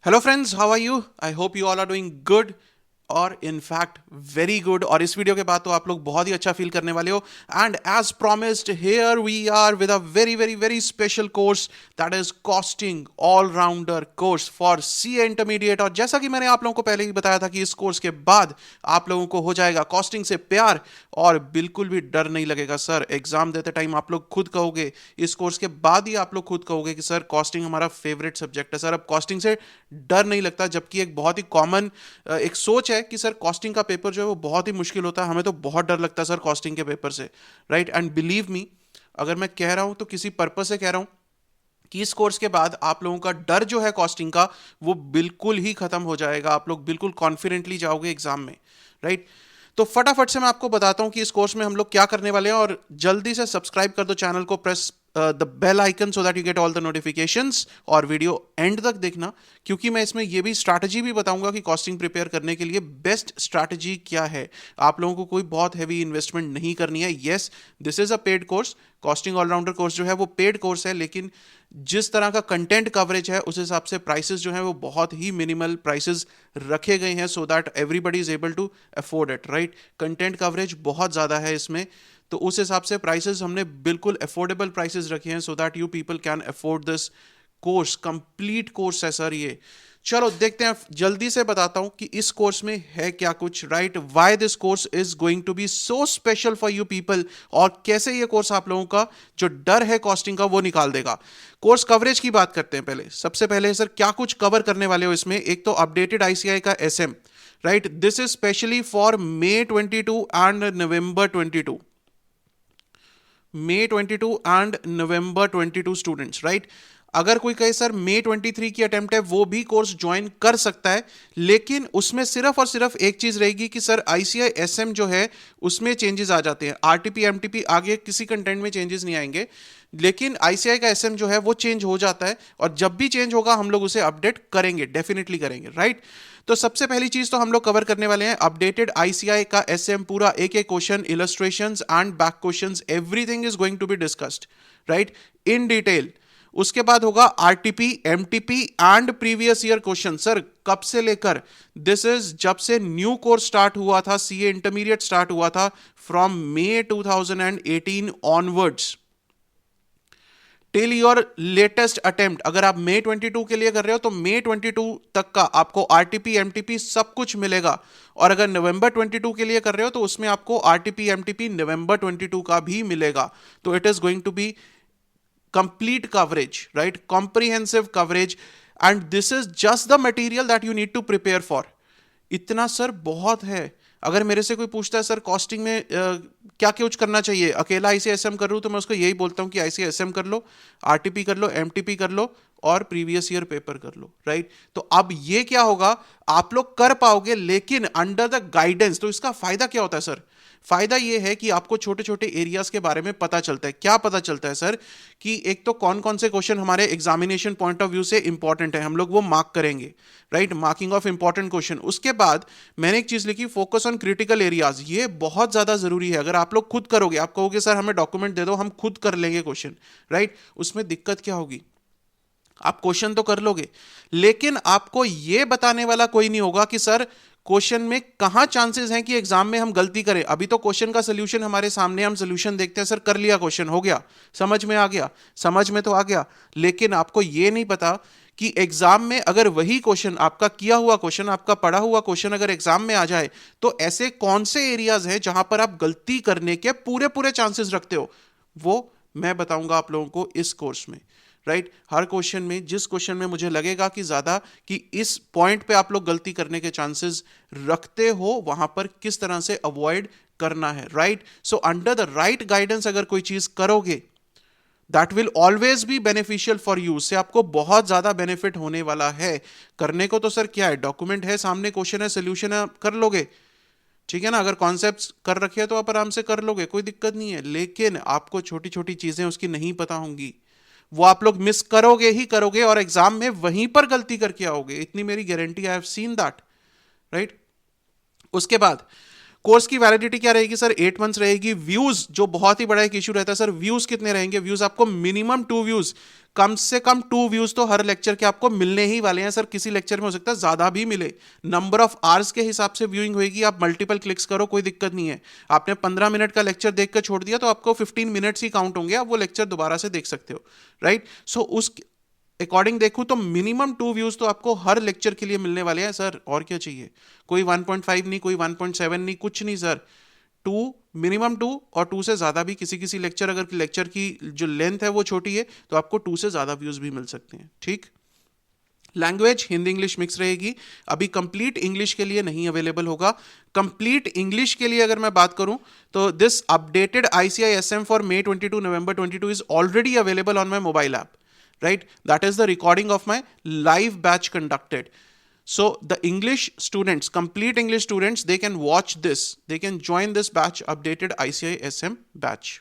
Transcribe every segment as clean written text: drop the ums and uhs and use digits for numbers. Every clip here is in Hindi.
Hello friends, how are you? I hope you all are doing good और इनफैक्ट वेरी गुड। और इस वीडियो के बाद तो आप लोग बहुत ही अच्छा फील करने वाले हो। And as promised, here we are with a very very very special course, that is costing allrounder course for CA intermediate. और जैसा कि मैंने आप लोगों को पहले ही बताया था कि इस कोर्स के बाद आप लोगों को हो जाएगा कॉस्टिंग से प्यार और बिल्कुल भी डर नहीं लगेगा। सर, एग्जाम देते टाइम आप लोग खुद कहोगे, इस कोर्स के बाद ही आप लोग खुद कहोगे कि सर कॉस्टिंग हमारा फेवरेट सब्जेक्ट है। सर, अब कॉस्टिंग से डर नहीं लगता। जबकि एक बहुत ही कॉमन एक सोच है कि सर कॉस्टिंग का पेपर जो है वो बहुत ही मुश्किल होता है, हमें तो बहुत डर लगता है सर कॉस्टिंग के पेपर से, राइट? एंड बिलीव मी, अगर मैं कह रहा हूं तो किसी पर्पज से कह रहा हूं कि इस कोर्स के बाद आप लोगों का डर जो है कॉस्टिंग का वो बिल्कुल ही खत्म हो जाएगा। आप लोग बिल्कुल कॉन्फिडेंटली जाओगे एग्जाम में, राइट? तो फटाफट से मैं आपको बताता हूं कि इस कोर्स में हम लोग क्या करने वाले हैं। और जल्दी से सब्सक्राइब कर दो चैनल को, press the bell icon so that you get all the notifications. और वीडियो एंड तक देखना, क्योंकि मैं इसमें ये भी स्ट्रैटेजी भी बताऊंगा कि कॉस्टिंग प्रिपेयर करने के लिए बेस्ट स्ट्रैटेजी क्या है। आप लोगों को कोई बहुत हैवी इन्वेस्टमेंट नहीं करनी है। Yes, this is a paid course. Costing allrounder course जो है वो पेड कोर्स है, लेकिन जिस तरह का कंटेंट कवरेज है उस हिसाब से प्राइसेस जो है वो बहुत ही मिनिमल प्राइसेस रखे गए हैं, so that everybody is able to afford it, right? Content coverage बहुत ज़्यादा है इसमें, तो उस हिसाब से प्राइसेस हमने बिल्कुल अफोर्डेबल प्राइसेस रखे हैं, so that you people can afford this course. Complete course है सर ये। चलो देखते हैं, जल्दी से बताता हूं कि इस कोर्स में है क्या कुछ, right? Why this course is going to be so special for you people, और कैसे ये कोर्स आप लोगों का जो डर है कॉस्टिंग का वो निकाल देगा। कोर्स कवरेज की बात करते हैं पहले। सबसे पहले सर क्या कुछ कवर करने वाले हो इसमें? एक तो अपडेटेड आईसीआई का SM, right? This is specially for May 22 and November 22, May 22 and November 22 students, right? अगर कोई कहे सर मे 23 की अटेम्प्ट है, वो भी कोर्स ज्वाइन कर सकता है, लेकिन उसमें सिर्फ और सिर्फ एक चीज रहेगी कि सर आईसीआई एसएम जो है उसमें चेंजेस आ जाते हैं। आरटीपी एमटीपी आगे किसी कंटेंट में चेंजेस नहीं आएंगे, लेकिन आईसीआई का एसएम जो है वो चेंज हो जाता है। और जब भी चेंज होगा हम लोग उसे अपडेट करेंगे, डेफिनेटली करेंगे, राइट? तो सबसे पहली चीज तो हम लोग कवर करने वाले हैं अपडेटेड आईसीआई का एसएम पूरा, एक एक question, illustrations and back questions, everything is going to be discussed, right, in detail. उसके बाद होगा RTP MTP and previous year question. Sir कब से लेकर, दिस इज जब से न्यू कोर्स स्टार्ट हुआ था, सीए इंटरमीडिएट स्टार्ट हुआ था, from May 2018 onwards till your latest attempt. अगर आप मे 22 के लिए कर रहे हो तो मे 22 तक का आपको आरटीपी एमटीपी सब कुछ मिलेगा। और अगर नवंबर 22 के लिए कर रहे हो तो उसमें आपको आरटीपी एमटीपी नवंबर 22 का भी मिलेगा। तो it is going to be complete coverage, right? Comprehensive coverage, and this is just the material that you need to prepare for. इतना सर बहुत है। अगर मेरे से कोई पूछता है सर कॉस्टिंग में क्या कुछ करना चाहिए, अकेला आईसीएसएम कर रहा हूं, तो मैं उसको यही बोलता हूं कि आईसीएसएम कर लो, आरटीपी कर लो, एमटीपी कर लो और प्रीवियस ईयर पेपर कर लो, राइट? तो अब ये क्या होगा, आप लोग कर पाओगे लेकिन अंडर द गाइडेंस। तो इसका फायदा क्या होता है सर? फायदा यह है कि आपको छोटे छोटे एरियाज के बारे में पता चलता है। क्या पता चलता है सर? कि एक तो कौन कौन से क्वेश्चन हमारे एग्जामिनेशन पॉइंट ऑफ व्यू से इंपॉर्टेंट है, हम लोग वो मार्क करेंगे, right? Marking of important question. उसके बाद मैंने एक चीज लिखी, फोकस ऑन क्रिटिकल एरियाज। ये बहुत ज्यादा जरूरी है। अगर आप लोग खुद करोगे, आप कहोगे सर हमें डॉक्यूमेंट दे दो, हम खुद कर लेंगे क्वेश्चन, राइट? उसमें दिक्कत क्या होगी? आप क्वेश्चन तो कर लोगे, लेकिन आपको यह बताने वाला कोई नहीं होगा कि सर क्वेश्चन में कहां चांसेस हैं कि एग्जाम में हम गलती करें। अभी तो क्वेश्चन का सोल्यूशन हमारे सामने, हम सोल्यूशन देखते हैं, सर कर लिया, क्वेश्चन हो गया, समझ में आ गया, समझ में तो आ गया, लेकिन आपको यह नहीं पता कि एग्जाम में अगर वही क्वेश्चन, आपका किया हुआ क्वेश्चन, आपका पढ़ा हुआ क्वेश्चन अगर एग्जाम में आ जाए तो ऐसे कौन से एरियाज हैं जहां पर आप गलती करने के पूरे पूरे चांसेस रखते हो, वो मैं बताऊंगा आप लोगों को इस कोर्स में, राइट? हर क्वेश्चन में, जिस क्वेश्चन में मुझे लगेगा कि ज्यादा कि इस पॉइंट पे आप लोग गलती करने के चांसेस रखते हो, वहां पर किस तरह से अवॉइड करना है, right? So under the right guidance अगर कोई चीज करोगे, that will always be beneficial for you. उससे आपको बहुत ज्यादा बेनिफिट होने वाला है। करने को तो सर क्या है, डॉक्यूमेंट है सामने, क्वेश्चन है, सोल्यूशन है, कर लोगे, ठीक है ना? अगर कॉन्सेप्ट्स कर रखे हैं तो आप आराम से कर लोगे, कोई दिक्कत नहीं है। लेकिन आपको छोटी छोटी चीजें उसकी नहीं पता होंगी, वो आप लोग मिस करोगे ही करोगे और एग्जाम में वहीं पर गलती करके आओगे, इतनी मेरी guarantee, I have seen that, right? उसके बाद कोर्स की वैलिडिटी क्या रहेगी सर? 8 मंथ्स रहेगी। व्यूज, जो बहुत ही बड़ा एक इशू रहता है सर, व्यूज कितने रहेंगे? व्यूज आपको मिनिमम 2 व्यूज, कम से कम 2 व्यूज तो हर लेक्चर के आपको मिलने ही वाले हैं सर। किसी लेक्चर में हो सकता है ज्यादा भी मिले। नंबर ऑफ आवर्स के हिसाब से व्यूइंग होगी, आप मल्टीपल क्लिक्स करो, कोई दिक्कत नहीं है। आपने 15 मिनट का लेक्चर देख कर छोड़ दिया तो आपको 15 मिनट्स ही काउंट होंगे, आप वो लेक्चर दोबारा से देख सकते हो, राइट। सो उस अकॉर्डिंग देखूं तो मिनिमम 2 व्यूज तो आपको हर लेक्चर के लिए मिलने वाले हैं सर। और क्या चाहिए? कोई 1.5 नहीं, कोई 1.7 नहीं, कुछ नहीं सर। 2, मिनिमम 2, और 2 से ज्यादा भी। किसी किसी लेक्चर, अगर लेक्चर की जो लेंथ है वो छोटी है तो आपको 2 से ज्यादा व्यूज भी मिल सकते हैं, ठीक। लैंग्वेज हिंदी इंग्लिश मिक्स रहेगी। अभी कंप्लीट इंग्लिश के लिए नहीं अवेलेबल होगा। कंप्लीट इंग्लिश के लिए अगर मैं बात करूं तो this updated ICISM for May 22 November 22 is already available on my mobile app, right? That is the recording of my live batch conducted. So the English students, complete English students, they can watch this, they can join this batch, updated ICISM batch.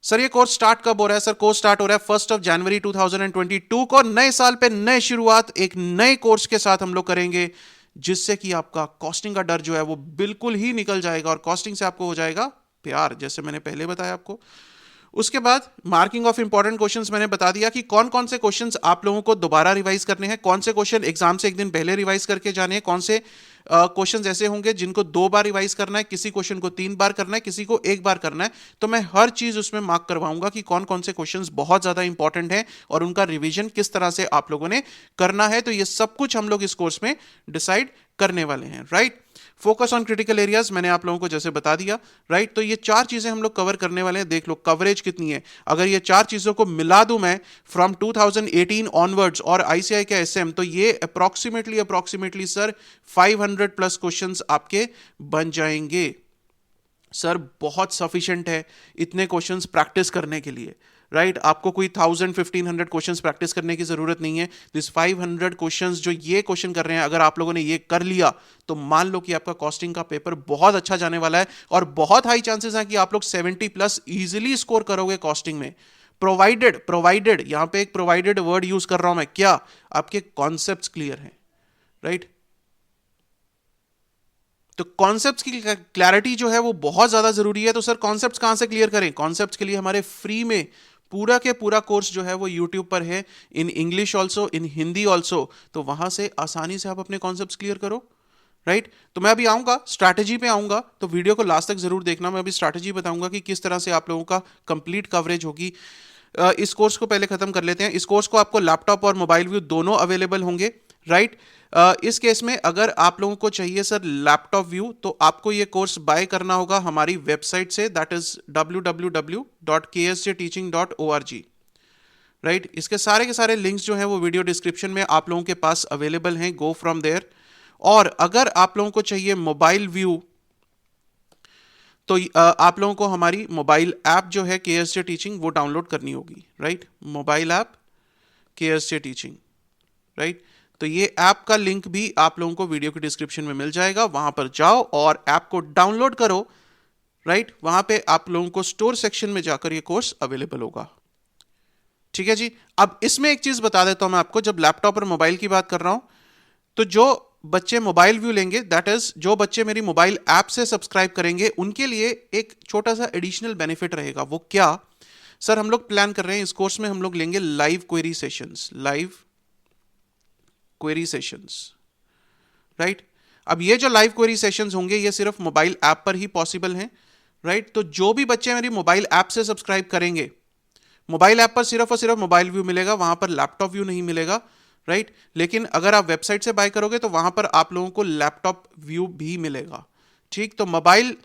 Sir ये कोर्स स्टार्ट कब हो रहा है? सर कोर्स स्टार्ट हो रहा है 1 जनवरी 2022 को। नए साल पे नए शुरुआत एक नए कोर्स के साथ हम लोग करेंगे, जिससे कि आपका कॉस्टिंग का डर जो है वो बिल्कुल ही निकल जाएगा और कॉस्टिंग से आपको हो जाएगा प्यार, जैसे मैंने पहले बताया आपको। उसके बाद मार्किंग ऑफ इंपॉर्टेंट क्वेश्चंस मैंने बता दिया कि कौन कौन से क्वेश्चंस आप लोगों को दोबारा रिवाइज करने हैं, कौन से क्वेश्चन एग्जाम से एक दिन पहले रिवाइज करके जाने हैं, कौन से क्वेश्चंस ऐसे होंगे जिनको 2 बार रिवाइज करना है, किसी क्वेश्चन को 3 बार करना है, किसी को 1 बार करना है। तो मैं हर चीज उसमें मार्क करवाऊंगा कि कौन कौन से क्वेश्चंस बहुत ज्यादा इंपॉर्टेंट हैं और उनका रिवीजन किस तरह से आप लोगों ने करना है। तो ये सब कुछ हम लोग इस कोर्स में डिसाइड करने वाले हैं, right. Focus on critical areas मैंने आप लोगों को जैसे बता दिया, राइट। तो ये 4 चीजें हम लोग कवर करने वाले हैं। देख लो कवरेज कितनी है। अगर ये 4 चीजों को मिला दूं मैं फ्रॉम 2018 ऑनवर्ड्स और ICI का SM, तो ये अप्रोक्सीमेटली सर 500 प्लस क्वेश्चंस आपके बन जाएंगे। सर बहुत सफिशिएंट है इतने क्वेश्चंस प्रैक्टिस करने के लिए, राइट। आपको कोई 1000-1500 क्वेश्चंस प्रैक्टिस करने की जरूरत नहीं है। दिस 500 क्वेश्चंस जो ये क्वेश्चन कर रहे हैं, अगर आप लोगों ने ये कर लिया तो मान लो कि आपका कॉस्टिंग का पेपर बहुत अच्छा जाने वाला है और बहुत हाई चांसेस हैं कि आप लोग 70 प्लस इजीली स्कोर करोगे कॉस्टिंग में। प्रोवाइडेड यहां पे एक प्रोवाइडेड वर्ड यूज कर रहा हूं मैं, क्या आपके कॉन्सेप्ट्स क्लियर हैं, राइट। तो कॉन्सेप्ट्स की क्लैरिटी जो है वो बहुत ज्यादा जरूरी है। तो सर कॉन्सेप्ट्स कहां से क्लियर करें? कॉन्सेप्ट्स के लिए हमारे फ्री में पूरा के पूरा कोर्स जो है वो YouTube पर है, in English also, in Hindi also. तो वहां से आसानी से आप अपने कॉन्सेप्ट्स क्लियर करो, राइट। तो मैं अभी आऊंगा स्ट्रैटेजी पे आऊंगा, तो वीडियो को लास्ट तक जरूर देखना। मैं अभी स्ट्रैटेजी बताऊंगा कि किस तरह से आप लोगों का कंप्लीट कवरेज होगी। इस कोर्स को पहले खत्म कर लेते हैं। इस कोर्स को आपको लैपटॉप और मोबाइल व्यू दोनों अवेलेबल होंगे, राइट। इस केस में अगर आप लोगों को चाहिए सर लैपटॉप व्यू, तो आपको ये कोर्स बाय करना होगा हमारी वेबसाइट से, दैट इज www.ksjteaching.org, राइट। इसके सारे के सारे लिंक्स जो हैं वो वीडियो डिस्क्रिप्शन में आप लोगों के पास अवेलेबल हैं, गो फ्रॉम देयर। और अगर आप लोगों को चाहिए मोबाइल व्यू, तो आप लोगों को हमारी मोबाइल ऐप जो है KSJ टीचिंग वो डाउनलोड करनी होगी, right. Mobile app KSJ teaching, right. तो ये ऐप का लिंक भी आप लोगों को वीडियो के डिस्क्रिप्शन में मिल जाएगा। वहां पर जाओ और ऐप को डाउनलोड करो, राइट। वहां पे आप लोगों को स्टोर सेक्शन में जाकर ये कोर्स अवेलेबल होगा, ठीक है जी। अब इसमें एक चीज बता देता हूं मैं आपको, जब लैपटॉप और मोबाइल की बात कर रहा हूं, तो जो बच्चे मोबाइल व्यू लेंगे, दैट इज जो बच्चे मेरी मोबाइल ऐप से सब्सक्राइब करेंगे, उनके लिए एक छोटा सा एडिशनल बेनिफिट रहेगा। वो क्या? सर हम लोग प्लान कर रहे हैं इस कोर्स में हम लोग लेंगे लाइव क्वेरी सेशंस, राइट। अब ये जो लाइव क्वेरी सेशंस होंगे ये सिर्फ मोबाइल ऐप पर ही पॉसिबल हैं, राइट। तो जो भी बच्चे मेरी मोबाइल ऐप से सब्सक्राइब करेंगे, मोबाइल ऐप पर सिर्फ और सिर्फ मोबाइल व्यू मिलेगा, वहां पर लैपटॉप व्यू नहीं मिलेगा, राइट। लेकिन अगर आप वेबसाइट से बाय करोगे तो वहां पर आप लोगों को लैपटॉप व्यू भी मिलेगा, ठीक। तो मोबाइल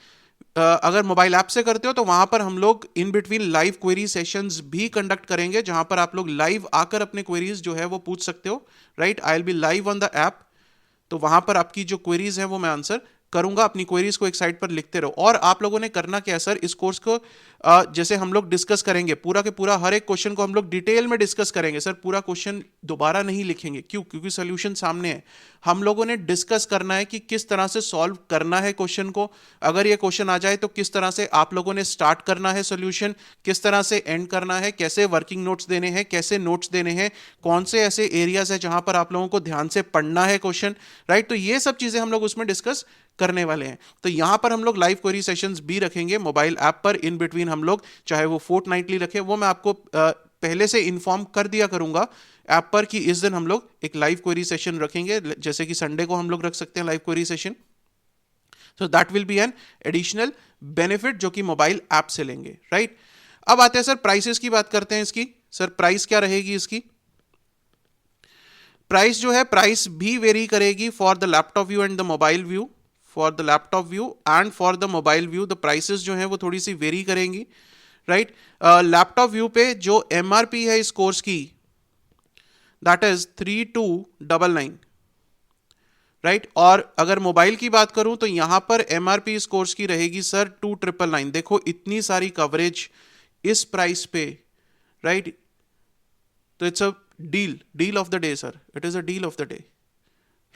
अगर मोबाइल ऐप से करते हो तो वहां पर हम लोग in between live query sessions भी कंडक्ट करेंगे, जहां पर आप लोग लाइव आकर अपने क्वेरीज जो है वो पूछ सकते हो, right. I will be live on the app, तो वहां पर आपकी जो क्वेरीज है वो मैं आंसर करूंगा। अपनी क्वेरीज को एक साइड पर लिखते रहो। और आप लोगों ने करना क्या है सर, इस कोर्स को जैसे हम लोग डिस्कस करेंगे पूरा के पूरा, हर एक क्वेश्चन को हम लोग डिटेल में डिस्कस करेंगे। सर पूरा क्वेश्चन दोबारा नहीं लिखेंगे, क्यों? क्योंकि सोल्यूशन सामने है। हम लोगों ने डिस्कस करना है कि किस तरह से सॉल्व करना है क्वेश्चन को, अगर ये क्वेश्चन आ जाए तो किस तरह से आप लोगों ने स्टार्ट करना है सॉल्यूशन, किस तरह से एंड करना है, कैसे वर्किंग नोट्स देने हैं, कैसे नोट्स देने हैं, कौन से ऐसे एरियाज है जहां पर आप लोगों को ध्यान से पढ़ना है क्वेश्चन, राइट। तो ये सब चीजें हम लोग उसमें डिस्कस करने वाले हैं। तो यहां पर हम लोग लाइव क्वेरी सेशंस भी रखेंगे मोबाइल ऐप पर, इन बिटवीन हम लोग चाहे वो फोर्टनाइटली रखे, वो मैं आपको पहले से इन्फॉर्म कर दिया करूंगा ऐप पर कि इस दिन हम लोग एक लाइव क्वेरी सेशन रखेंगे, जैसे कि संडे को हम लोग रख सकते हैं live query session. So that will be an additional benefit जो कि मोबाइल ऐप से लेंगे, राइट। अब आते हैं सर प्राइसेस की बात करते हैं इसकी। सर प्राइस क्या रहेगी इसकी? प्राइस जो है, प्राइस भी वेरी करेगी for the laptop view and the mobile view. For the laptop view and for the mobile view the prices जो है वो थोड़ी सी वेरी करेंगी, राइट। लैपटॉप व्यू पे जो एमआरपी है इस कोर्स की, दैट इज 3299, राइट। और अगर मोबाइल की बात करूं तो यहां पर एमआरपी इस कोर्स की रहेगी सर 2999। देखो इतनी सारी कवरेज इस प्राइस पे, राइट। तो it's a deal of the day sir, it is a deal of the day,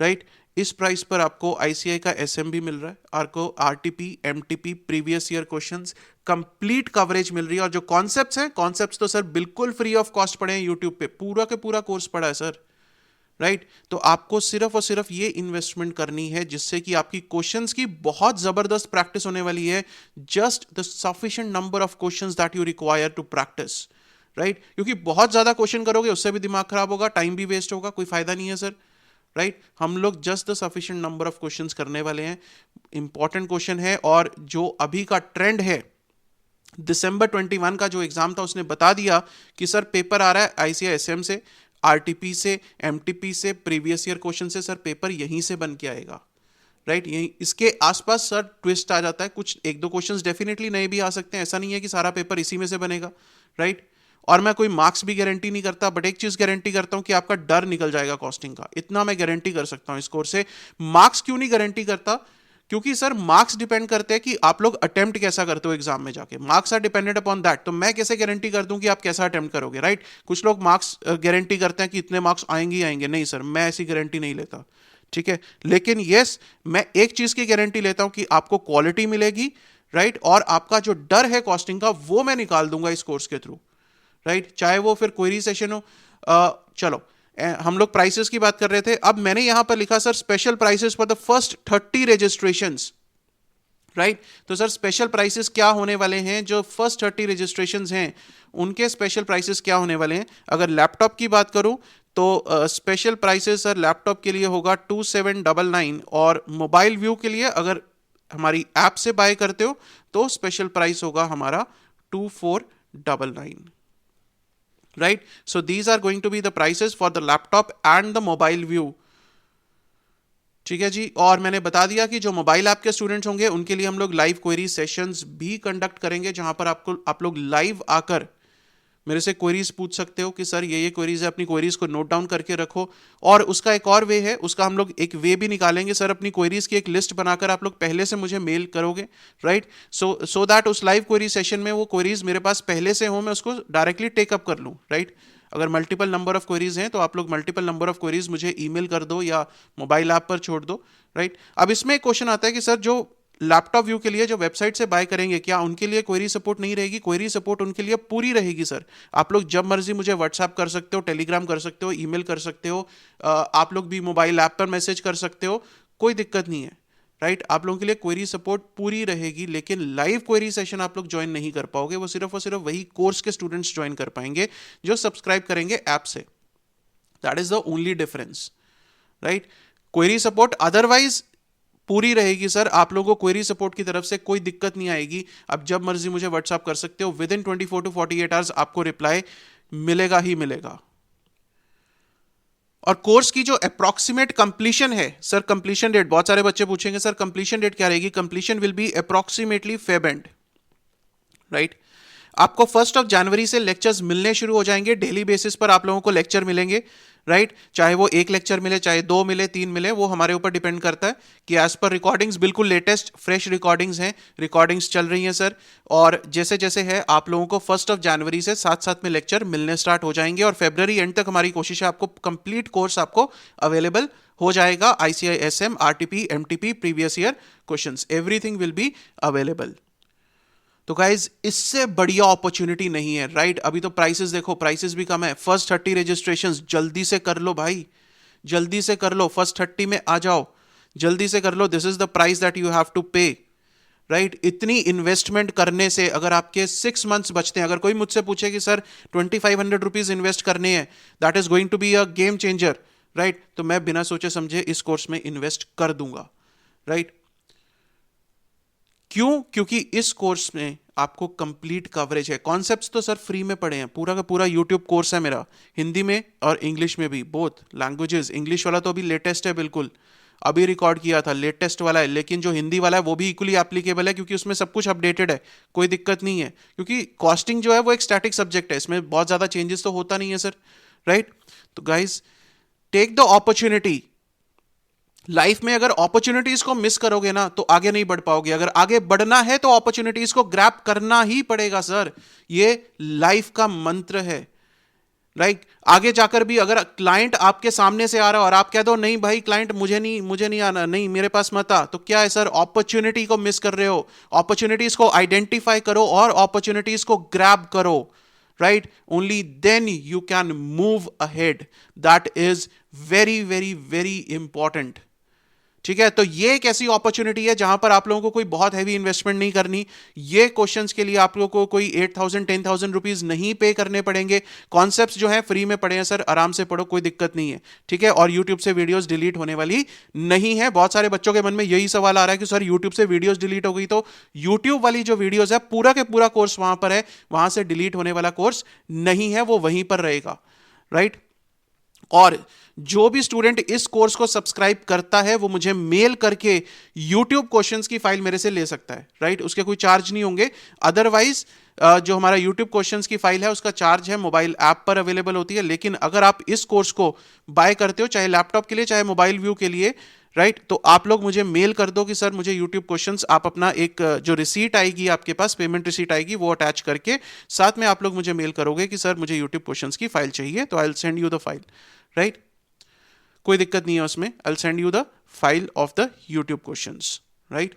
right. इस प्राइस पर आपको आईसीआई का एसएम भी मिल रहा है, आपको RTP MTP previous year questions complete coverage मिल रही है, और जो कॉन्सेप्ट्स हैं, कॉन्सेप्ट्स तो सर बिल्कुल फ्री ऑफ कॉस्ट पढ़े हैं यूट्यूब पे, पूरा के पूरा कोर्स पढ़ा है सर, राइट। तो आपको सिर्फ और सिर्फ ये इन्वेस्टमेंट करनी है जिससे कि आपकी क्वेश्चंस की बहुत जबरदस्त प्रैक्टिस होने वाली है। Just the sufficient number of questions that you require to practice, right. क्योंकि बहुत ज्यादा क्वेश्चन करोगे उससे भी दिमाग खराब होगा, टाइम भी वेस्ट होगा, कोई फायदा नहीं है सर, राइट। हम लोग just the sufficient number of questions करने वाले हैं, इंपॉर्टेंट क्वेश्चन है। और जो अभी का ट्रेंड है, दिसंबर 21 का जो एग्जाम था उसने बता दिया कि सर पेपर आ रहा है आईसीआई एसएम से, आरटीपी से, एमटीपी से, प्रीवियस ईयर क्वेश्चन से, सर पेपर यहीं से बन के आएगा, राइट। यहीं इसके आसपास सर ट्विस्ट आ जाता है, कुछ एक दो क्वेश्चंस डेफिनेटली नए भी आ सकते हैं, ऐसा नहीं है कि सारा पेपर इसी में से बनेगा, राइट। और मैं कोई मार्क्स भी गारंटी नहीं करता, बट एक चीज गारंटी करता हूं कि आपका डर निकल जाएगा कॉस्टिंग का, इतना मैं गारंटी कर सकता हूं इस कोर्स से। मार्क्स क्यों नहीं गारंटी करता? क्योंकि सर मार्क्स डिपेंड करते हैं कि आप लोग अटेम्प्ट कैसा करते हो एग्जाम में जाके, marks are dependent upon that. तो मैं कैसे गारंटी कर दूं कि आप कैसा अटेम्प्ट करोगे, राइट। कुछ लोग मार्क्स गारंटी करते हैं कि इतने मार्क्स आएंगे ही आएंगे, नहीं सर, मैं ऐसी गारंटी नहीं लेता, ठीक है। लेकिन यस, मैं एक चीज की गारंटी लेता हूं कि आपको क्वालिटी मिलेगी, राइट। और आपका जो डर है कॉस्टिंग का वो मैं निकाल दूंगा इस कोर्स के थ्रू, राइट। चाहे वो फिर क्वेरी सेशन हो। चलो हम लोग प्राइसेस की बात कर रहे थे, अब मैंने यहां पर लिखा sir special prices for the first 30 registrations, right. तो सर स्पेशल प्राइसेस क्या होने वाले हैं, जो फर्स्ट 30 रजिस्ट्रेशंस हैं उनके स्पेशल प्राइसेस क्या होने वाले हैं। अगर लैपटॉप की बात करूं तो स्पेशल प्राइसेस सर लैपटॉप के लिए होगा 2799, और मोबाइल व्यू के लिए अगर हमारी ऐप से बाय करते हो तो स्पेशल प्राइस होगा हमारा 2499, right? So these are going to be the prices for the laptop and the mobile view. ठीक है जी। और मैंने बता दिया कि जो मोबाइल ऐप के स्टूडेंट्स होंगे उनके लिए हम लोग लाइव क्वेरी सेशंस भी कंडक्ट करेंगे, जहां पर आप लोग लाइव आकर मेरे से क्वेरीज पूछ सकते हो कि सर ये क्वेरीज है, अपनी क्वेरीज को नोट डाउन करके रखो। और उसका एक और वे है, उसका हम लोग एक वे भी निकालेंगे सर, अपनी क्वेरीज की एक लिस्ट बनाकर आप लोग पहले से मुझे मेल करोगे, राइट। सो दैट उस लाइव क्वेरी सेशन में वो क्वेरीज मेरे पास पहले से हो, मैं उसको डायरेक्टली टेकअप कर लूँ, राइट। अगर मल्टीपल नंबर ऑफ क्वेरीज हैं तो आप लोग मल्टीपल नंबर ऑफ क्वेरीज मुझे ईमेल कर दो या मोबाइल ऐप पर छोड़ दो, राइट। अब इसमें एक क्वेश्चन आता है कि सर जो लैपटॉप व्यू के लिए जो वेबसाइट से बाय करेंगे, क्या उनके लिए क्वेरी सपोर्ट नहीं रहेगी? क्वेरी सपोर्ट उनके लिए पूरी रहेगी सर। आप लोग जब मर्जी मुझे व्हाट्सएप कर सकते हो, टेलीग्राम कर सकते हो, ईमेल कर सकते हो, आप लोग भी मोबाइल ऐप पर मैसेज कर सकते हो, कोई दिक्कत नहीं है, राइट। आप लोगों के लिए क्वेरी सपोर्ट पूरी रहेगी, लेकिन लाइव क्वेरी सेशन आप लोग ज्वाइन नहीं कर पाओगे, वो सिर्फ और सिर्फ वही कोर्स के स्टूडेंट्स ज्वाइन कर पाएंगे जो सब्सक्राइब करेंगे ऐप से। That is the only difference, right. Query support otherwise पूरी रहेगी सर, आप लोगों को क्वेरी सपोर्ट की तरफ से कोई दिक्कत नहीं आएगी। अब जब मर्जी मुझे व्हाट्सएप कर सकते हो, विद इन 24 to 48 आवर्स आपको रिप्लाई मिलेगा ही मिलेगा। और कोर्स की जो अप्रॉक्सीमेट कंप्लीशन है सर, कंप्लीशन डेट, बहुत सारे बच्चे पूछेंगे सर कंप्लीशन डेट क्या रहेगी। Completion will be approximately Feb and, right. आपको 1 जनवरी से लेक्चर्स मिलने शुरू हो जाएंगे, डेली बेसिस पर आप लोगों को लेक्चर मिलेंगे, राइट चाहे वो एक लेक्चर मिले, चाहे 2 मिले, 3 मिले, वो हमारे ऊपर डिपेंड करता है कि एज पर रिकॉर्डिंग्स बिल्कुल लेटेस्ट फ्रेश रिकॉर्डिंग्स हैं, रिकॉर्डिंग्स चल रही हैं सर। और जैसे जैसे है आप लोगों को 1 जनवरी से साथ साथ में लेक्चर मिलने स्टार्ट हो जाएंगे और फरवरी एंड तक हमारी कोशिश है आपको कंप्लीट कोर्स आपको अवेलेबल हो जाएगा। ICISM, RTP, MTP, previous year questions, everything will be available. तो गाइज इससे बढ़िया अपॉर्चुनिटी नहीं है, राइट? अभी तो प्राइसेस देखो, प्राइसेस भी कम है। फर्स्ट 30 रजिस्ट्रेशंस जल्दी से कर लो भाई, जल्दी से कर लो, फर्स्ट 30 में आ जाओ, जल्दी से कर लो। This is the price that you have to pay, right? इतनी इन्वेस्टमेंट करने से अगर आपके 6 मंथ्स बचते हैं, अगर कोई मुझसे पूछे कि सर 2500 रुपीज इन्वेस्ट करने हैं, that is going to be a game changer, right? तो मैं बिना सोचे समझे इस कोर्स में इन्वेस्ट कर दूंगा, राइट? क्यों? क्योंकि इस कोर्स में आपको कंप्लीट कवरेज है। कॉन्सेप्ट्स तो सर फ्री में पढ़े हैं, पूरा का पूरा यूट्यूब कोर्स है मेरा, हिंदी में और इंग्लिश में भी, बोथ लैंग्वेजेस। इंग्लिश वाला तो अभी लेटेस्ट है, बिल्कुल अभी रिकॉर्ड किया था, लेटेस्ट वाला है। लेकिन जो हिंदी वाला है वो भी इक्वली एप्लीकेबल है, क्योंकि उसमें सब कुछ अपडेटेड है, कोई दिक्कत नहीं है। क्योंकि कॉस्टिंग जो है वो एक स्टैटिक सब्जेक्ट है, इसमें बहुत ज्यादा चेंजेस तो होता नहीं है सर, राइट? तो guys take the opportunity. Life में अगर अपॉर्चुनिटीज को मिस करोगे ना तो आगे नहीं बढ़ पाओगे। अगर आगे बढ़ना है तो अपॉर्चुनिटीज को ग्रैब करना ही पड़ेगा सर, ये लाइफ का मंत्र है, राइट? आगे जाकर भी अगर क्लाइंट आपके सामने से आ रहा हो और आप कह दो नहीं भाई क्लाइंट मुझे नहीं आना, नहीं मेरे पास मत आ, तो क्या है सर? अपॉर्चुनिटी को मिस कर रहे हो। अपॉर्चुनिटीज को आइडेंटिफाई करो और अपॉर्चुनिटीज को ग्रैब करो, right? Only then you can move ahead. That is very very very important, ठीक है? तो ये एक ऐसी अपॉर्चुनिटी है जहां पर आप लोगों को कोई बहुत हैवी इन्वेस्टमेंट नहीं करनी। ये क्वेश्चंस के लिए आप लोगों को कोई 8000 10,000 रुपीज नहीं पे करने पड़ेंगे। कॉन्सेप्ट्स जो है फ्री में पढ़े हैं सर, आराम से पढ़ो, कोई दिक्कत नहीं है, ठीक है? और यूट्यूब से वीडियोस डिलीट होने वाली नहीं है। बहुत सारे बच्चों के मन में यही सवाल आ रहा है कि सर यूट्यूब से वीडियोस डिलीट हो गई, तो यूट्यूब वाली जो वीडियोस है पूरा के पूरा कोर्स वहां पर है, वहां से डिलीट होने वाला कोर्स नहीं है, वो वहीं पर रहेगा, राइट? और जो भी स्टूडेंट इस कोर्स को सब्सक्राइब करता है वो मुझे मेल करके YouTube क्वेश्चंस की फाइल मेरे से ले सकता है, राइट? उसके कोई चार्ज नहीं होंगे। अदरवाइज जो हमारा YouTube क्वेश्चंस की फाइल है उसका चार्ज है, मोबाइल ऐप पर अवेलेबल होती है। लेकिन अगर आप इस कोर्स को बाय करते हो, चाहे लैपटॉप के लिए चाहे मोबाइल व्यू के लिए, राइट, तो आप लोग मुझे मेल कर दो कि सर मुझे यूट्यूब क्वेश्चंस, आप अपना एक जो रिसीट आएगी आपके पास, पेमेंट रिसीट आएगी, वो अटैच करके साथ में आप लोग मुझे मेल करोगे कि सर मुझे यूट्यूब क्वेश्चंस की फाइल चाहिए, तो I will send you the file, right? कोई दिक्कत नहीं है उसमें, I will send you the file of the YouTube questions, right?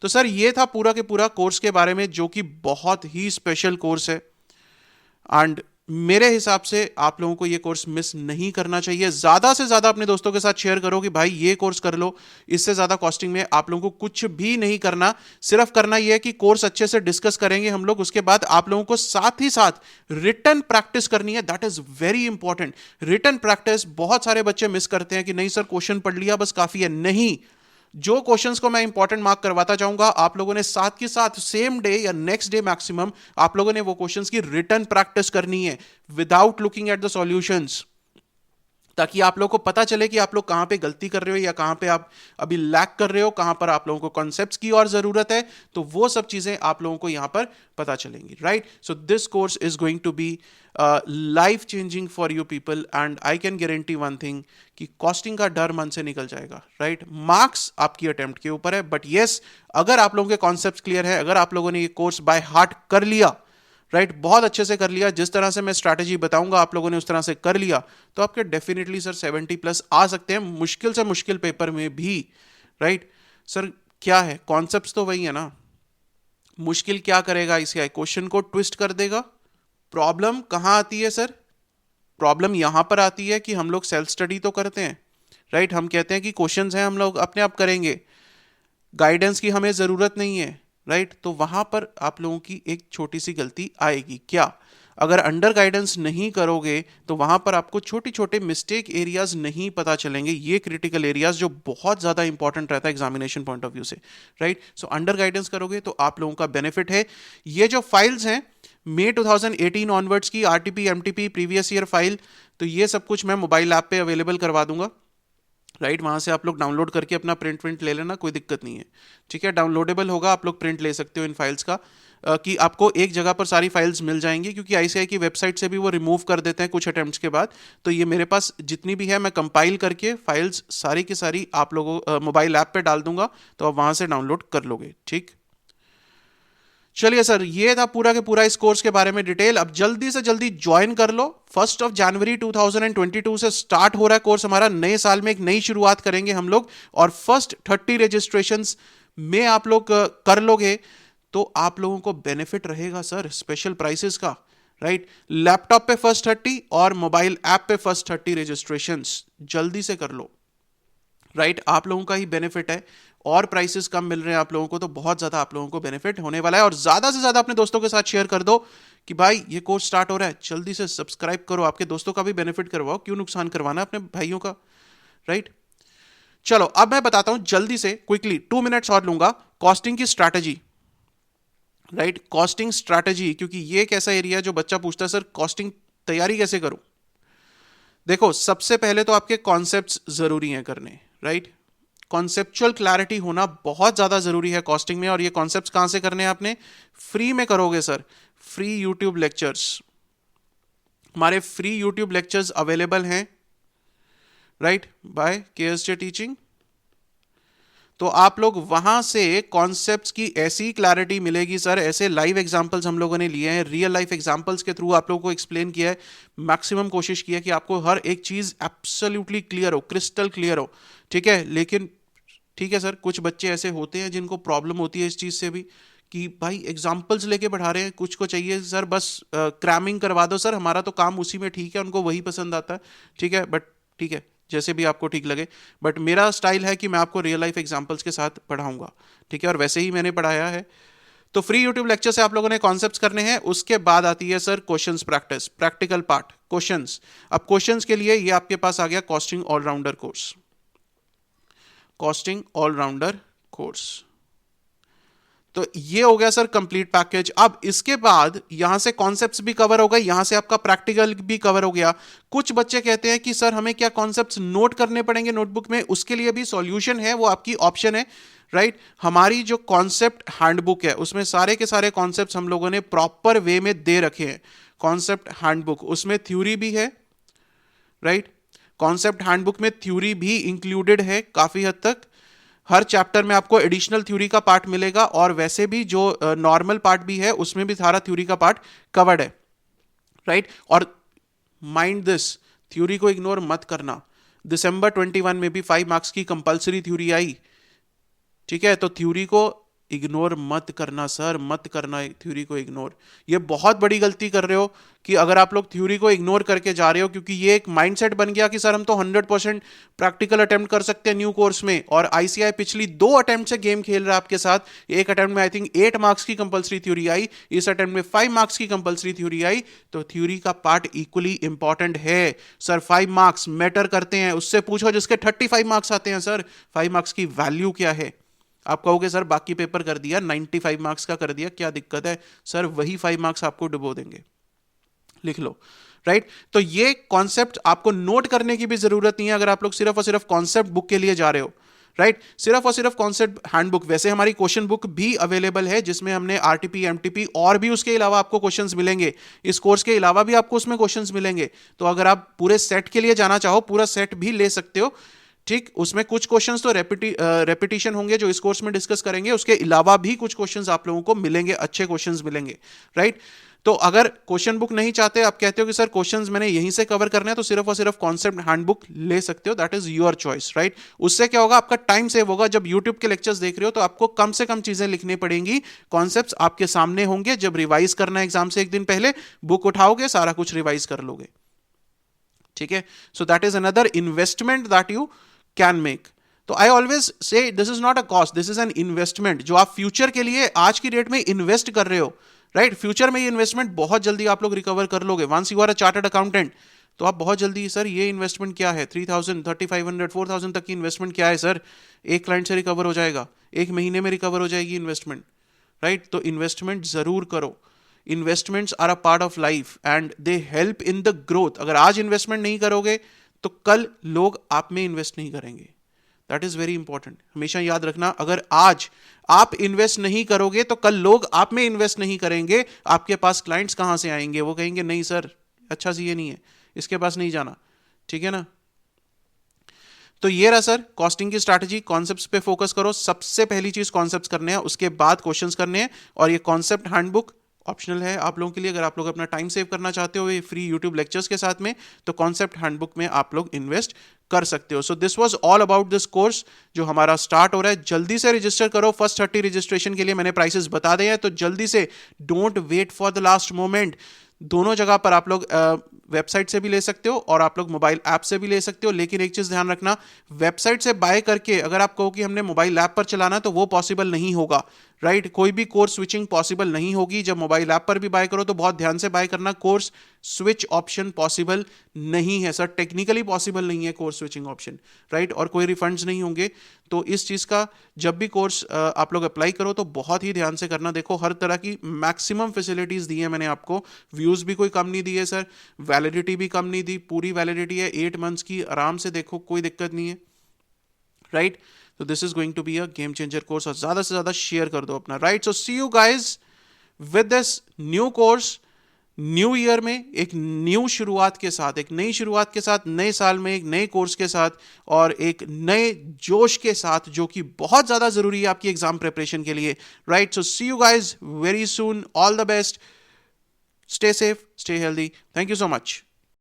तो सर ये था पूरा के पूरा कोर्स के बारे में, जो कि बहुत ही स्पेशल कोर्स है। एंड मेरे हिसाब से आप लोगों को ये कोर्स मिस नहीं करना चाहिए। ज्यादा से ज्यादा अपने दोस्तों के साथ शेयर करो कि भाई ये कोर्स कर लो। इससे ज्यादा कॉस्टिंग में आप लोगों को कुछ भी नहीं करना, सिर्फ करना ये है कि कोर्स अच्छे से डिस्कस करेंगे हम लोग, उसके बाद आप लोगों को साथ ही साथ रिटन प्रैक्टिस करनी है। That is very important. Written practice बहुत सारे बच्चे मिस करते हैं कि नहीं सर क्वेश्चन पढ़ लिया बस काफी है। नहीं, जो क्वेश्चंस को मैं इंपॉर्टेंट मार्क करवाता जाऊंगा, आप लोगों ने साथ के साथ सेम डे या नेक्स्ट डे मैक्सिमम आप लोगों ने वो क्वेश्चंस की रिटन प्रैक्टिस करनी है without looking at the solutions, ताकि आप लोगों को पता चले कि आप लोग कहां पे गलती कर रहे हो या कहां पे आप अभी लैक कर रहे हो, कहां पर आप लोगों को कॉन्सेप्ट्स की और जरूरत है। तो वो सब चीजें आप लोगों को यहां पर पता चलेंगी, right? So this course is going to be life changing for you people, and I can guarantee one thing कि कॉस्टिंग का डर मन से निकल जाएगा, राइट? मार्क्स आपकी अटेम्प्ट के ऊपर है, बट यस, अगर आप लोगों के कॉन्सेप्ट क्लियर है, अगर आप लोगों ने ये कोर्स बाय हार्ट कर लिया, राइट, बहुत अच्छे से कर लिया, जिस तरह से मैं स्ट्रैटेजी बताऊंगा आप लोगों ने उस तरह से कर लिया, तो आपके डेफिनेटली सर 70+ आ सकते हैं, मुश्किल से मुश्किल पेपर में भी, राइट? सर क्या है, कॉन्सेप्ट्स तो वही है ना। मुश्किल क्या करेगा आईसीआई? क्वेश्चन को ट्विस्ट कर देगा। प्रॉब्लम कहां आती है सर? प्रॉब्लम यहां पर आती है कि हम लोग सेल्फ स्टडी तो करते हैं, राइट? हम कहते हैं कि क्वेश्चंस हैं हम लोग अपने आप करेंगे, गाइडेंस की हमें जरूरत नहीं है, राइट? तो वहां पर आप लोगों की एक छोटी सी गलती आएगी। क्या? अगर अंडर गाइडेंस नहीं करोगे तो वहां पर आपको छोटे छोटे मिस्टेक एरियाज नहीं पता चलेंगे, ये क्रिटिकल एरियाज जो बहुत ज्यादा इंपॉर्टेंट रहता है एग्जामिनेशन पॉइंट ऑफ व्यू से, राइट? सो अंडर गाइडेंस करोगे तो आप लोगों का बेनिफिट है। ये जो फाइल्स हैं मई 2018 ऑनवर्ड्स की, RTP MTP previous year file, तो ये सब कुछ मैं मोबाइल ऐप पे अवेलेबल करवा दूंगा, राइट? वहां से आप लोग डाउनलोड करके अपना प्रिंट ले लेना, कोई दिक्कत नहीं है, ठीक है? डाउनलोडेबल होगा, आप लोग प्रिंट ले सकते हो इन फाइल्स का। कि आपको एक जगह पर सारी फाइल्स मिल जाएंगी, क्योंकि आईसीआई की वेबसाइट से भी वो रिमूव कर देते हैं कुछ अटेम्प्ट्स के बाद। तो ये मेरे पास जितनी भी है मैं कंपाइल करके फाइल्स सारी की सारी आप लोगों मोबाइल ऐप पे डाल दूंगा, तो आप वहां से डाउनलोड कर लोगे। ठीक, चलिए सर, ये था पूरा के पूरा इस कोर्स के बारे में डिटेल। अब जल्दी से जल्दी ज्वाइन कर लो। 1 जनवरी 2022 से स्टार्ट हो रहा है कोर्स हमारा। नए साल में एक नई शुरुआत करेंगे हम लोग, और फर्स्ट 30 रजिस्ट्रेशंस में आप लोग कर लोगे तो आप लोगों को बेनिफिट रहेगा सर, स्पेशल प्राइसेस का, राइट। लैपटॉप पे फर्स्ट 30 और मोबाइल ऐप पे फर्स्ट 30 रजिस्ट्रेशंस जल्दी से कर लो, राइट। आप लोगों का ही बेनिफिट है, और प्राइसेस कम मिल रहे हैं आप लोगों को, तो बहुत ज्यादा आप लोगों को बेनिफिट होने वाला है। और ज्यादा से ज्यादा अपने दोस्तों के साथ शेयर कर दो कि भाई ये कोर्स स्टार्ट हो रहा है, जल्दी से सब्सक्राइब करो, आपके दोस्तों का भी बेनिफिट करवाओ, क्यों नुकसान करवाना अपने भाइयों का, राइट। चलो अब मैं बताता हूं जल्दी से, क्विकली 2 मिनट्स और लूंगा, कॉस्टिंग की स्ट्रैटेजी, राइट। कॉस्टिंग स्ट्रैटेजी, क्योंकि ये एक ऐसा एरिया है जो बच्चा पूछता है सर कॉस्टिंग तैयारी कैसे करूं। देखो, सबसे पहले तो आपके कॉन्सेप्ट्स जरूरी हैं करने, राइट। कॉन्सेप्चुअल क्लैरिटी होना बहुत ज्यादा जरूरी है कॉस्टिंग में। और ये कॉन्सेप्ट्स कहां से करने हैं आपने? फ्री में करोगे सर, फ्री यूट्यूब लेक्चर्स। हमारे फ्री यूट्यूब लेक्चर्स अवेलेबल हैं, राइट, बाय केएसजे टीचिंग। तो आप लोग वहां से कॉन्सेप्ट्स की ऐसी क्लैरिटी मिलेगी सर, ऐसे लाइव एग्जांपल्स हम लोगों ने लिए हैं, रियल लाइफ एग्जांपल्स के थ्रू आप लोगों को एक्सप्लेन किया है। मैक्सिमम कोशिश की है कि आपको हर एक चीज एब्सोल्युटली क्लियर हो, क्रिस्टल क्लियर हो, ठीक है। लेकिन ठीक है सर, कुछ बच्चे ऐसे होते हैं जिनको प्रॉब्लम होती है इस चीज से भी, कि भाई एग्जाम्पल्स लेके बढ़ा रहे हैं, कुछ को चाहिए सर बस क्रैमिंग करवा दो सर, हमारा तो काम उसी में ठीक है, उनको वही पसंद आता है, ठीक है। बट ठीक है, जैसे भी आपको ठीक लगे, बट मेरा स्टाइल है कि मैं आपको रियल लाइफ एग्जाम्पल्स के साथ पढ़ाऊंगा, ठीक है, और वैसे ही मैंने पढ़ाया है। तो फ्री यूट्यूब लेक्चर से आप लोगों ने कॉन्सेप्ट्स करने हैं। उसके बाद आती है sir questions practice, practical part, questions. अब क्वेश्चंस के लिए ये आपके पास आ गया costing allrounder course, costing allrounder course. तो ये हो गया सर कंप्लीट पैकेज। अब इसके बाद यहां से कॉन्सेप्ट्स भी कवर हो गए, यहां से आपका प्रैक्टिकल भी कवर हो गया। कुछ बच्चे कहते हैं कि सर हमें क्या कॉन्सेप्ट्स नोट करने पड़ेंगे नोटबुक में? उसके लिए भी सॉल्यूशन है, वो आपकी ऑप्शन है, राइट। हमारी जो कॉन्सेप्ट हैंडबुक है उसमें सारे के सारे कॉन्सेप्ट्स हम लोगों ने प्रॉपर वे में दे रखे हैं। कॉन्सेप्ट हैंडबुक, उसमें थ्योरी भी है, राइट। कॉन्सेप्ट हैंडबुक में थ्योरी भी इंक्लूडेड है काफी हद तक। हर चैप्टर में आपको एडिशनल थ्योरी का पार्ट मिलेगा, और वैसे भी जो नॉर्मल पार्ट भी है उसमें भी सारा थ्योरी का पार्ट कवर्ड है, राइट। और माइंड दिस, थ्योरी को इग्नोर मत करना। दिसंबर 21 में भी 5 मार्क्स की कंपलसरी थ्योरी आई, ठीक है। तो थ्योरी को इग्नोर मत करना सर, मत करना थ्योरी को इग्नोर। ये बहुत बड़ी गलती कर रहे हो कि अगर आप लोग थ्योरी को इग्नोर करके जा रहे हो, क्योंकि ये एक माइंडसेट बन गया कि सर हम तो 100% प्रैक्टिकल अटेम्प्ट कर सकते हैं न्यू कोर्स में। और आईसीआई पिछली 2 अटेम्प्ट से गेम खेल रहा है आपके साथ। एक अटेम्प्ट में आई थिंक 8 मार्क्स की कंपलसरी थ्योरी आई, इस अटेम्प्ट में 5 मार्क्स की कंपलसरी थ्योरी आई। तो थ्योरी का पार्ट इक्वली इंपॉर्टेंट है सर। 5 मार्क्स मैटर करते हैं, उससे पूछो जिसके 35 मार्क्स आते हैं सर 5 मार्क्स की वैल्यू क्या है। आप कहोगे सर बाकी पेपर कर दिया, 95 मार्क्स का कर दिया, क्या दिक्कत है? सर वही 5 मार्क्स आपको डुबो देंगे, लिख लो, राइट। तो ये कॉन्सेप्ट आपको नोट करने की भी जरूरत नहीं है अगर आप लोग सिर्फ और सिर्फ कॉन्सेप्ट बुक के लिए जा रहे हो, राइट। सिर्फ और सिर्फ कॉन्सेप्ट हैंडबुक। वैसे हमारी क्वेश्चन बुक भी अवेलेबल है जिसमें हमने आरटीपी, एमटीपी और भी उसके अलावा आपको क्वेश्चंस मिलेंगे। इस कोर्स के अलावा भी आपको उसमें क्वेश्चंस मिलेंगे। तो अगर आप पूरे सेट के लिए जाना चाहो, पूरा सेट भी ले सकते हो, ठीक। उसमें कुछ क्वेश्चंस तो रेपिटेशन होंगे जो इस कोर्स में डिस्कस करेंगे, उसके अलावा भी कुछ क्वेश्चंस आप लोगों को मिलेंगे, अच्छे क्वेश्चंस मिलेंगे, राइट। तो अगर क्वेश्चन बुक नहीं चाहते, आप कहते हो कि सर क्वेश्चंस मैंने यहीं से कवर करने हैं, तो सिर्फ और सिर्फ कॉन्सेप्ट हैंडबुक ले सकते हो, that is your choice, right. उससे क्या होगा, आपका टाइम सेव होगा। जब यूट्यूब के लेक्चर्स देख रहे हो तो आपको कम से कम चीजें लिखनी पड़ेंगी, कॉन्सेप्ट्स आपके सामने होंगे। जब रिवाइज करना है एग्जाम से एक दिन पहले, बुक उठाओगे, सारा कुछ रिवाइज कर लोगे, ठीक है। So that is another investment that you can make. तो I always say this is not a cost, this is an investment जो आप फ्यूचर के लिए आज की डेट में इन्वेस्ट कर रहे हो, राइट। फ्यूचर में ये इन्वेस्टमेंट बहुत जल्दी आप लोग रिकवर कर लोगे। Once you are a chartered accountant, तो आप बहुत जल्दी, सर ये इन्वेस्टमेंट क्या है, 3000, 3500, 4000 तक की इन्वेस्टमेंट क्या है सर, एक क्लाइंट से रिकवर हो जाएगा, एक महीने में रिकवर हो जाएगी इन्वेस्टमेंट, राइट। तो इन्वेस्टमेंट जरूर करो। Investments are a part of life and they help in the growth. अगर आज इन्वेस्टमेंट नहीं करोगे तो कल लोग आप में इन्वेस्ट नहीं करेंगे। That is very important. हमेशा याद रखना, अगर आज आप इन्वेस्ट नहीं करोगे तो कल लोग आप में इन्वेस्ट नहीं करेंगे, आपके पास क्लाइंट्स कहां से आएंगे? वो कहेंगे नहीं सर, अच्छा सी ये नहीं है, इसके पास नहीं जाना। ठीक है ना? तो ये रहा सर कॉस्टिंग की स्ट्रैटेजी। कॉन्सेप्ट्स पे फोकस करो, सबसे पहली चीज कॉन्सेप्ट्स करने हैं, उसके बाद क्वेश्चंस करने हैं। और ये कॉन्सेप्ट हैंडबुक ऑप्शनल है आप लोगों के लिए, अगर आप लोग अपना टाइम सेव करना चाहते हो ये फ्री यूट्यूब लेक्चर्स के साथ में, तो कॉन्सेप्ट हैंडबुक में आप लोग इन्वेस्ट कर सकते हो। So this was all about this course जो हमारा स्टार्ट हो रहा है। जल्दी से रजिस्टर करो, फर्स्ट 30 रजिस्ट्रेशन के लिए मैंने प्राइसेस बता दिए हैं, तो जल्दी से, don't wait for the last moment. दोनों जगह पर आप लोग वेबसाइट से भी ले सकते हो और आप लोग मोबाइल ऐप से भी ले सकते हो। लेकिन एक चीज ध्यान रखना, वेबसाइट से बाय करके अगर आप कहो कि हमने मोबाइल ऐप पर चलाना, तो वो पॉसिबल नहीं होगा, राइट? कोई भी कोर्स स्विचिंग पॉसिबल नहीं होगी। जब मोबाइल ऐप पर भी बाय करो तो बहुत ध्यान से बाय करना, कोर्स स्विच ऑप्शन पॉसिबल नहीं है सर, टेक्निकली पॉसिबल नहीं है कोर्स स्विचिंग ऑप्शन, राइट? और कोई रिफंड्स नहीं होंगे। तो इस चीज का जब भी कोर्स आप लोग अप्लाई करो तो बहुत ही ध्यान से करना। देखो हर तरह की मैक्सिमम फैसिलिटीज दी है मैंने आपको, व्यूज भी कोई कम नहीं दिए सर, वैलिडिटी भी कम नहीं दी, पूरी वैलिडिटी है 8 मंथ्स की, आराम से देखो, कोई दिक्कत नहीं है, राइट? तो this is going to be a game changer course, और ज्यादा से ज्यादा शेयर कर दो अपना, right? So see you guys with this new course, new year में एक न्यू शुरुआत के साथ, एक नई शुरुआत के साथ, नए साल में एक नए कोर्स के साथ और एक नए जोश के साथ, जो कि बहुत ज्यादा जरूरी है आपकी एग्जाम प्रिपरेशन के लिए, right? So see you guys very soon, all the best, stay safe, stay healthy, thank you so much.